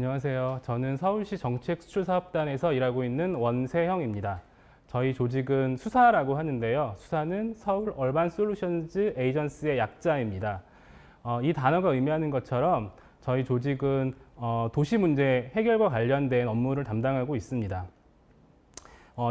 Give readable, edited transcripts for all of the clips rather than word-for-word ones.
안녕하세요. 저는 서울시 정책수출사업단에서 일하고 있는 원세형입니다. 저희 조직은 수사라고 하는데요. 수사는 서울 얼반 솔루션즈 에이전스의 약자입니다. 이 단어가 의미하는 것처럼 저희 조직은 도시 문제 해결과 관련된 업무를 담당하고 있습니다.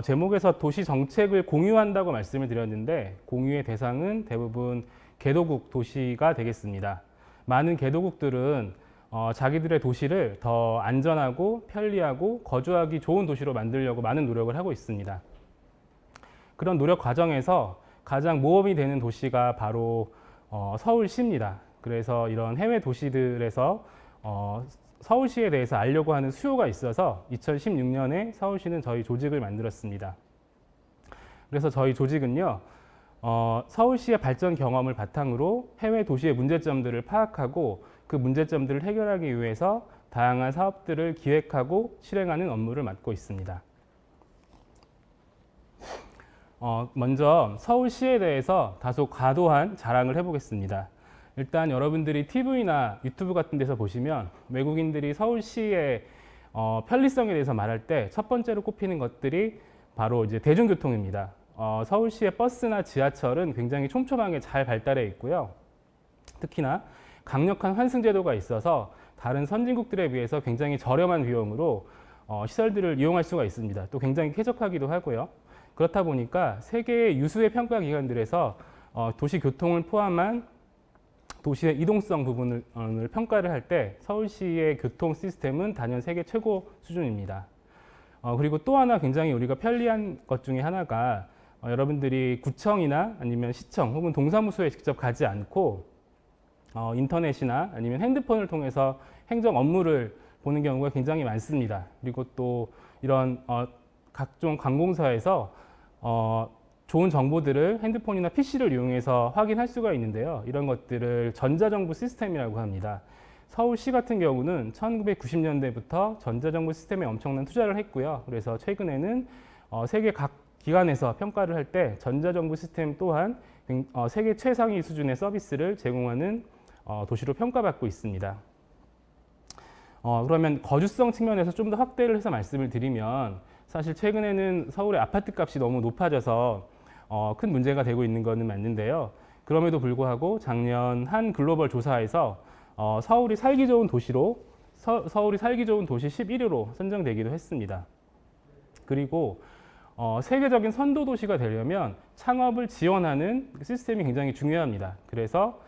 제목에서 도시 정책을 공유한다고 말씀을 드렸는데 공유의 대상은 대부분 개도국 도시가 되겠습니다. 많은 개도국들은 자기들의 도시를 더 안전하고 편리하고 거주하기 좋은 도시로 만들려고 많은 노력을 하고 있습니다. 그런 노력 과정에서 가장 모범이 되는 도시가 바로 서울시입니다. 그래서 이런 해외 도시들에서 서울시에 대해서 알려고 하는 수요가 있어서 2016년에 서울시는 저희 조직을 만들었습니다. 그래서 저희 조직은요, 서울시의 발전 경험을 바탕으로 해외 도시의 문제점들을 파악하고 그 문제점들을 해결하기 위해서 다양한 사업들을 기획하고 실행하는 업무를 맡고 있습니다. 먼저 서울시에 대해서 다소 과도한 자랑을 해보겠습니다. 일단 여러분들이 TV나 유튜브 같은 데서 보시면 외국인들이 서울시의 편리성에 대해서 말할 때 첫 번째로 꼽히는 것들이 바로 이제 대중교통입니다. 서울시의 버스나 지하철은 굉장히 촘촘하게 잘 발달해 있고요. 특히나 강력한 환승 제도가 있어서 다른 선진국들에 비해서 굉장히 저렴한 비용으로 시설들을 이용할 수가 있습니다. 또 굉장히 쾌적하기도 하고요. 그렇다 보니까 세계의 유수의 평가 기관들에서 도시 교통을 포함한 도시의 이동성 부분을 평가를 할 때 서울시의 교통 시스템은 단연 세계 최고 수준입니다. 그리고 또 하나 굉장히 우리가 편리한 것 중에 하나가 여러분들이 구청이나 아니면 시청 혹은 동사무소에 직접 가지 않고 인터넷이나 아니면 핸드폰을 통해서 행정 업무를 보는 경우가 굉장히 많습니다. 그리고 또 이런 각종 관공서에서 좋은 정보들을 핸드폰이나 PC를 이용해서 확인할 수가 있는데요. 이런 것들을 전자정부 시스템이라고 합니다. 서울시 같은 경우는 1990년대부터 전자정부 시스템에 엄청난 투자를 했고요. 그래서 최근에는 세계 각 기관에서 평가를 할 때 전자정부 시스템 또한 세계 최상위 수준의 서비스를 제공하는 도시로 평가받고 있습니다. 그러면 거주성 측면에서 좀 더 확대를 해서 말씀을 드리면 사실 최근에는 서울의 아파트 값이 너무 높아져서 큰 문제가 되고 있는 것은 맞는데요. 그럼에도 불구하고 작년 한 글로벌 조사에서 서울이 살기 좋은 도시로 서울이 살기 좋은 도시 11위로 선정되기도 했습니다. 그리고 세계적인 선도 도시가 되려면 창업을 지원하는 시스템이 굉장히 중요합니다. 그래서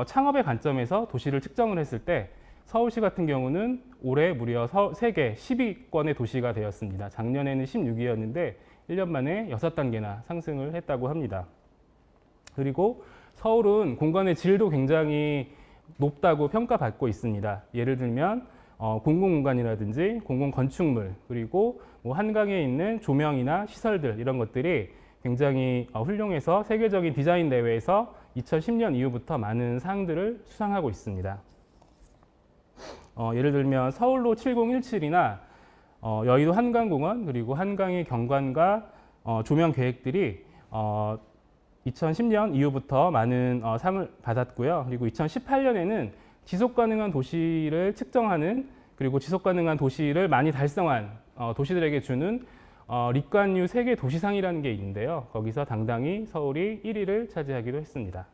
창업의 관점에서 도시를 측정을 했을 때 서울시 같은 경우는 올해 무려 세계 10위권의 도시가 되었습니다. 작년에는 16위였는데 1년 만에 6단계나 상승을 했다고 합니다. 그리고 서울은 공간의 질도 굉장히 높다고 평가받고 있습니다. 예를 들면 공공공간이라든지 공공건축물 그리고 뭐 한강에 있는 조명이나 시설들 이런 것들이 굉장히 훌륭해서 세계적인 디자인 대회에서 2010년 이후부터 많은 상들을 수상하고 있습니다. 예를 들면 서울로 7017이나 여의도 한강공원 그리고 한강의 경관과 조명 계획들이 2010년 이후부터 많은 상을 받았고요. 그리고 2018년에는 지속가능한 도시를 측정하는 그리고 지속가능한 도시를 많이 달성한 도시들에게 주는 리관유 세계 도시상이라는 게 있는데요. 거기서 당당히 서울이 1위를 차지하기도 했습니다.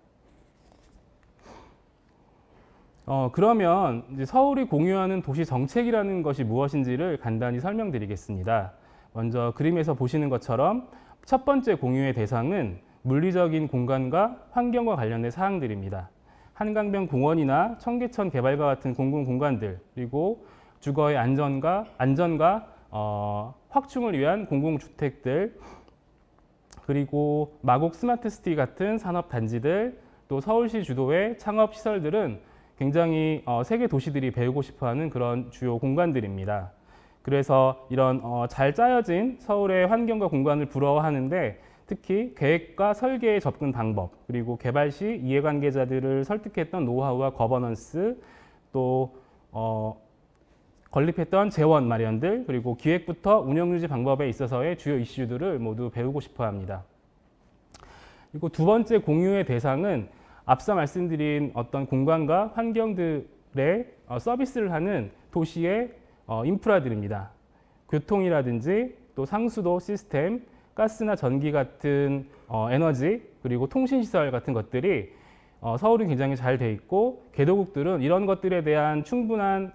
그러면 이제 서울이 공유하는 도시 정책이라는 것이 무엇인지를 간단히 설명드리겠습니다. 먼저 그림에서 보시는 것처럼 첫 번째 공유의 대상은 물리적인 공간과 환경과 관련된 사항들입니다. 한강변 공원이나 청계천 개발과 같은 공공공간들 그리고 주거의 안전과 확충을 위한 공공주택들 그리고 마곡 스마트시티 같은 산업단지들 또 서울시 주도의 창업시설들은 굉장히 세계 도시들이 배우고 싶어하는 그런 주요 공간들입니다. 그래서 이런 잘 짜여진 서울의 환경과 공간을 부러워하는데 특히 계획과 설계의 접근 방법 그리고 개발 시 이해관계자들을 설득했던 노하우와 거버넌스 또 건립했던 재원 마련들 그리고 기획부터 운영 유지 방법에 있어서의 주요 이슈들을 모두 배우고 싶어 합니다. 그리고 두 번째 공유의 대상은 앞서 말씀드린 어떤 공간과 서비스를 하는 도시의 인프라들입니다. 교통이라든지 또 상수도 시스템, 가스나 전기 같은 에너지, 그리고 통신시설 같은 것들이 서울이 굉장히 잘 돼 있고, 개도국들은 이런 것들에 대한 충분한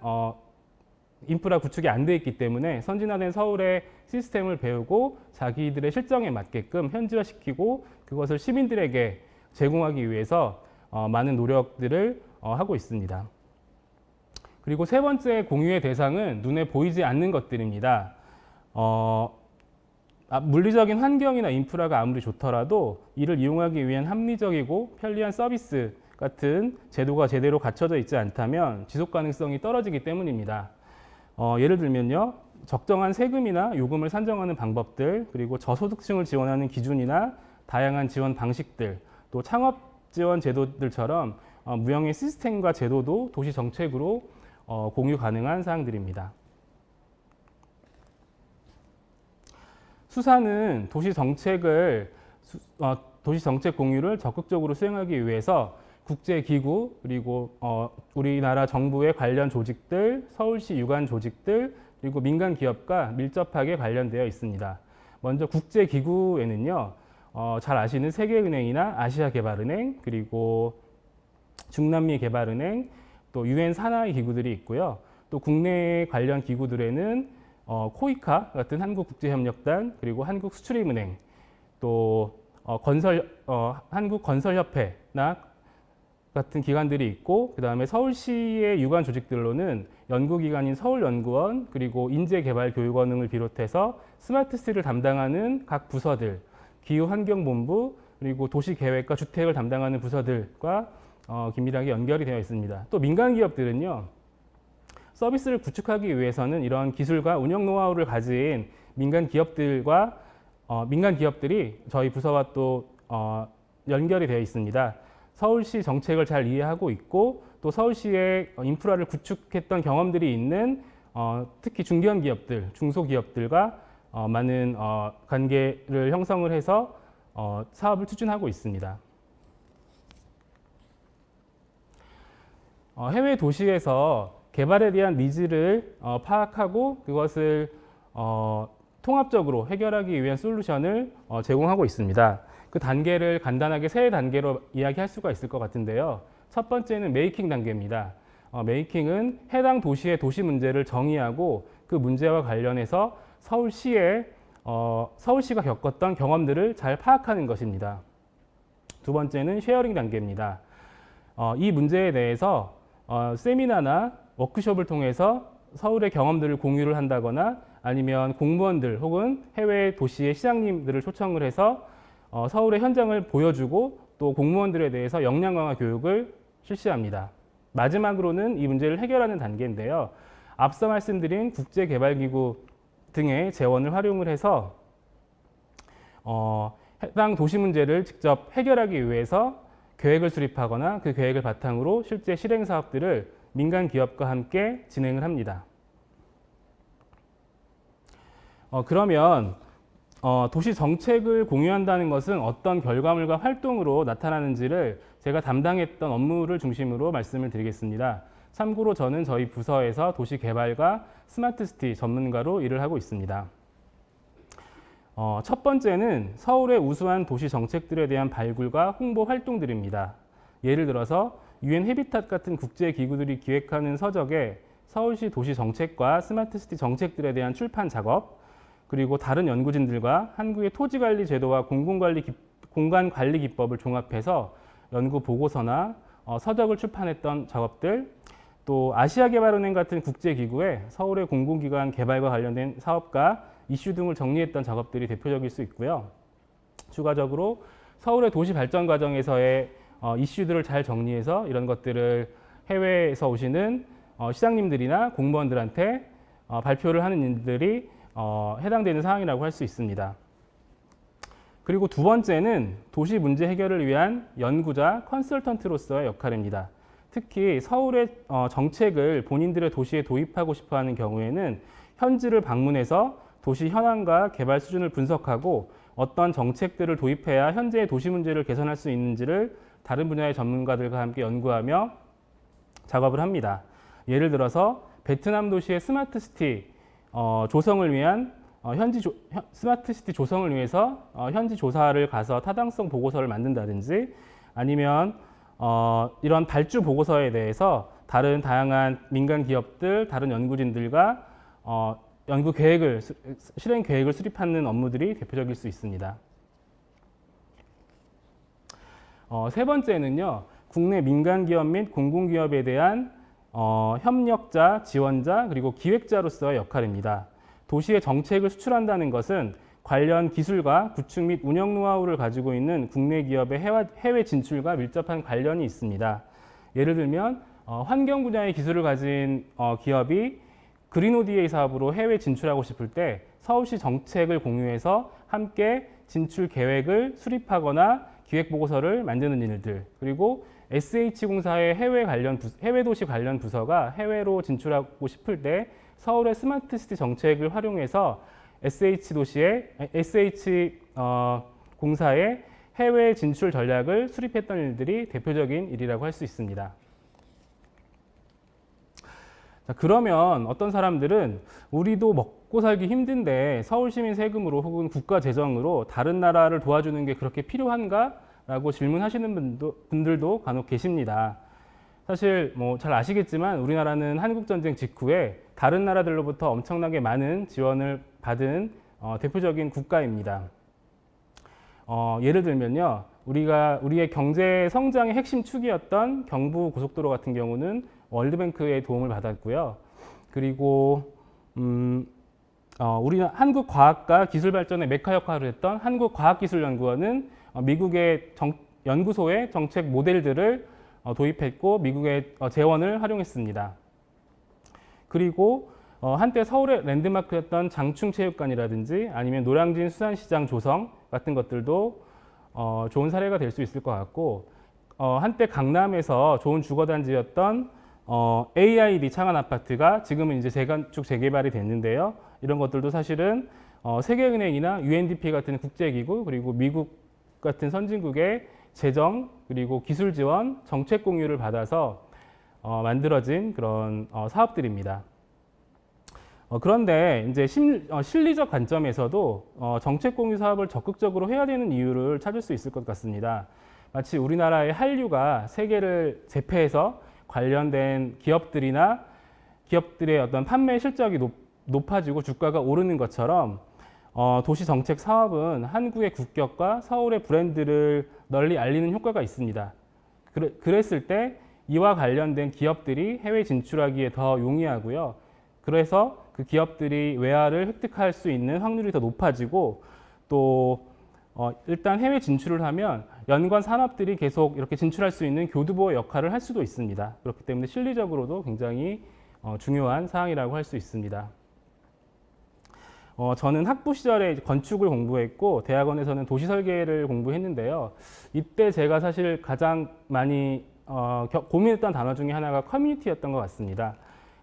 인프라 구축이 안 돼 있기 때문에 선진화된 서울의 시스템을 배우고 자기들의 실정에 맞게끔 현지화시키고 그것을 시민들에게 제공하기 위해서 많은 노력들을 하고 있습니다. 그리고 세 번째 공유의 대상은 눈에 보이지 않는 것들입니다. 물리적인 환경이나 인프라가 아무리 좋더라도 이를 이용하기 위한 합리적이고 편리한 서비스 같은 제도가 제대로 갖춰져 있지 않다면 지속 가능성이 떨어지기 때문입니다. 예를 들면요, 적정한 세금이나 요금을 산정하는 방법들, 그리고 저소득층을 지원하는 기준이나 다양한 지원 방식들, 또 창업 지원 제도들처럼 무형의 시스템과 제도도 도시 정책으로 공유 가능한 사항들입니다. 수사는 도시 정책 공유를 적극적으로 수행하기 위해서 국제기구, 그리고 우리나라 정부의 관련 조직들, 서울시 유관 조직들, 그리고 민간 기업과 밀접하게 관련되어 있습니다. 먼저 국제기구에는요, 잘 아시는 세계은행이나 아시아개발은행, 그리고 중남미개발은행, 또 유엔 산하의 기구들이 있고요. 또 국내 관련 기구들에는 코이카 같은 한국국제협력단, 그리고 한국수출입은행, 또 한국건설협회나 같은 기관들이 있고, 그 다음에 서울시의 유관 조직들로는 연구기관인 서울연구원, 그리고 인재개발교육원 등을 비롯해서 스마트시티를 담당하는 각 부서들, 기후환경본부, 그리고 도시계획과 주택을 담당하는 부서들과 긴밀하게 연결이 되어 있습니다. 또 민간 기업들은요, 서비스를 구축하기 위해서는 이런 기술과 운영 노하우를 가진 민간 기업들이 저희 부서와 또 연결이 되어 있습니다. 서울시 정책을 잘 이해하고 있고, 또 서울시의 인프라를 구축했던 경험들이 있는 특히 중견 기업들, 중소기업들과 많은 관계를 형성을 해서 사업을 추진하고 있습니다. 해외 도시에서 개발에 대한 니즈를 파악하고 그것을 통합적으로 해결하기 위한 솔루션을 제공하고 있습니다. 그 단계를 간단하게 세 단계로 이야기할 수가 있을 것 같은데요. 첫 번째는 메이킹 단계입니다. 메이킹은 해당 도시의 도시 문제를 정의하고 그 문제와 관련해서 서울시가 겪었던 경험들을 잘 파악하는 것입니다. 두 번째는 쉐어링 단계입니다. 이 문제에 대해서 세미나나 워크숍을 통해서 서울의 경험들을 공유를 한다거나 아니면 공무원들 혹은 해외 도시의 시장님들을 초청을 해서 서울의 현장을 보여주고 또 공무원들에 대해서 역량 강화 교육을 실시합니다. 마지막으로는 이 문제를 해결하는 단계인데요. 앞서 말씀드린 국제개발기구 등의 재원을 활용을 해서 해당 도시 문제를 직접 해결하기 위해서 계획을 수립하거나 그 계획을 바탕으로 실제 실행 사업들을 민간 기업과 함께 진행을 합니다. 그러면 도시 정책을 공유한다는 것은 어떤 결과물과 활동으로 나타나는지를 제가 담당했던 업무를 중심으로 말씀을 드리겠습니다. 참고로 저는 저희 부서에서 도시개발과 스마트시티 전문가로 일을 하고 있습니다. 첫 번째는 서울의 우수한 도시 정책들에 대한 발굴과 홍보 활동들입니다. 예를 들어서 유엔 해비탓 같은 국제기구들이 기획하는 서적에 서울시 도시 정책과 스마트시티 정책들에 대한 출판 작업, 그리고 다른 연구진들과 한국의 토지관리 제도와 공간관리 기법을 종합해서 연구 보고서나 서적을 출판했던 작업들, 또 아시아개발은행 같은 국제기구에 서울의 공공기관 개발과 관련된 사업과 이슈 등을 정리했던 작업들이 대표적일 수 있고요. 추가적으로 서울의 도시 발전 과정에서의 이슈들을 잘 정리해서 이런 것들을 해외에서 오시는 시장님들이나 공무원들한테 발표를 하는 일들이 해당되는 사항이라고 할 수 있습니다. 그리고 두 번째는 도시 문제 해결을 위한 연구자, 컨설턴트로서의 역할입니다. 특히 서울의 정책을 본인들의 도시에 도입하고 싶어하는 경우에는 현지를 방문해서 도시 현황과 개발 수준을 분석하고 어떤 정책들을 도입해야 현재의 도시 문제를 개선할 수 있는지를 다른 분야의 전문가들과 함께 연구하며 작업을 합니다. 예를 들어서 베트남 도시의 스마트시티 조성을 위한 스마트시티 조성을 위해서 현지 조사를 가서 타당성 보고서를 만든다든지, 아니면 이런 발주 보고서에 대해서 다른 다양한 민간 기업들, 다른 연구진들과 연구 계획을, 실행 계획을 수립하는 업무들이 대표적일 수 있습니다. 세 번째는요, 국내 민간 기업 및 공공기업에 대한 협력자, 지원자, 그리고 기획자로서의 역할입니다. 도시의 정책을 수출한다는 것은 관련 기술과 구축 및 운영 노하우를 가지고 있는 국내 기업의 해외 진출과 밀접한 관련이 있습니다. 예를 들면 환경 분야의 기술을 가진 기업이 그린 ODA 사업으로 해외 진출하고 싶을 때 서울시 정책을 공유해서 함께 진출 계획을 수립하거나 기획 보고서를 만드는 일들, 그리고 SH공사의 해외 도시 관련 부서가 해외로 진출하고 싶을 때 서울의 스마트시티 정책을 활용해서 공사의 해외 진출 전략을 수립했던 일들이 대표적인 일이라고 할 수 있습니다. 자, 그러면 어떤 사람들은 우리도 먹고 살기 힘든데 서울시민 세금으로 혹은 국가 재정으로 다른 나라를 도와주는 게 그렇게 필요한가? 라고 질문하시는 분들도 간혹 계십니다. 사실 잘 아시겠지만 우리나라는 한국전쟁 직후에 다른 나라들로부터 엄청나게 많은 지원을 받은 대표적인 국가입니다. 예를 들면요, 우리의 경제 성장의 핵심 축이었던 경부 고속도로 같은 경우는 월드뱅크의 도움을 받았고요. 그리고 우리는 한국과학과 기술발전의 메카 역할을 했던 한국과학기술연구원은 미국의 연구소의 정책 모델들을 도입했고 미국의 재원을 활용했습니다. 그리고 한때 서울의 랜드마크였던 장충체육관이라든지 아니면 노량진 수산시장 조성 같은 것들도 좋은 사례가 될 수 있을 것 같고, 한때 강남에서 좋은 주거단지였던 AID 창안 아파트가 지금은 이제 재건축 재개발이 됐는데요. 이런 것들도 사실은 세계은행이나 UNDP 같은 국제기구, 그리고 미국 같은 선진국의 재정, 그리고 기술 지원, 정책 공유를 받아서 만들어진 그런 사업들입니다. 그런데 이제 실리적 관점에서도 정책 공유 사업을 적극적으로 해야 되는 이유를 찾을 수 있을 것 같습니다. 마치 우리나라의 한류가 세계를 제패해서 관련된 기업들의 어떤 판매 실적이 높아지고 주가가 오르는 것처럼 도시 정책 사업은 한국의 국격과 서울의 브랜드를 널리 알리는 효과가 있습니다. 그랬을 때 이와 관련된 기업들이 해외 진출하기에 더 용이하고요. 그래서 그 기업들이 외화를 획득할 수 있는 확률이 더 높아지고, 또 일단 해외 진출을 하면 연관 산업들이 계속 이렇게 진출할 수 있는 교두보 역할을 할 수도 있습니다. 그렇기 때문에 실리적으로도 굉장히 중요한 사항이라고 할 수 있습니다. 저는 학부 시절에 건축을 공부했고 대학원에서는 도시 설계를 공부했는데요. 이때 제가 사실 가장 많이 고민했던 단어 중에 하나가 커뮤니티였던 것 같습니다.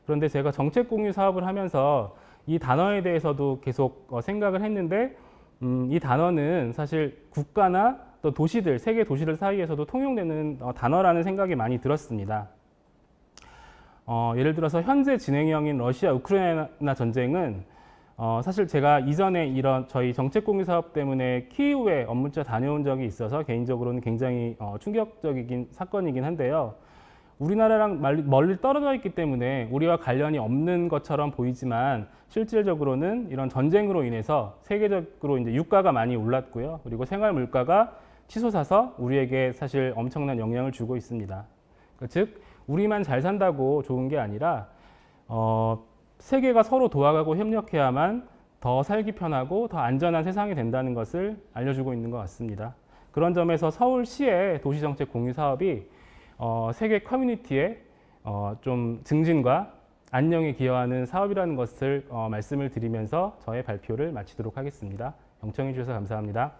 그런데 제가 정책 공유 사업을 하면서 이 단어에 대해서도 계속 생각을 했는데, 이 단어는 사실 국가나 또 도시들, 세계 도시들 사이에서도 통용되는 단어라는 생각이 많이 들었습니다. 예를 들어서 현재 진행형인 러시아 우크라이나 전쟁은 사실 제가 이전에 이런 저희 정책 공유 사업 때문에 키이우에 업무차 다녀온 적이 있어서 개인적으로는 굉장히 충격적이긴 사건이긴 한데요. 우리나라랑 멀리 떨어져 있기 때문에 우리와 관련이 없는 것처럼 보이지만 실질적으로는 이런 전쟁으로 인해서 세계적으로 이제 유가가 많이 올랐고요. 그리고 생활 물가가 치솟아서 우리에게 사실 엄청난 영향을 주고 있습니다. 즉 우리만 잘 산다고 좋은 게 아니라 세계가 서로 도와가고 협력해야만 더 살기 편하고 더 안전한 세상이 된다는 것을 알려주고 있는 것 같습니다. 그런 점에서 서울시의 도시정책 공유 사업이 세계 커뮤니티의 좀 증진과 안녕에 기여하는 사업이라는 것을 말씀을 드리면서 저의 발표를 마치도록 하겠습니다. 경청해 주셔서 감사합니다.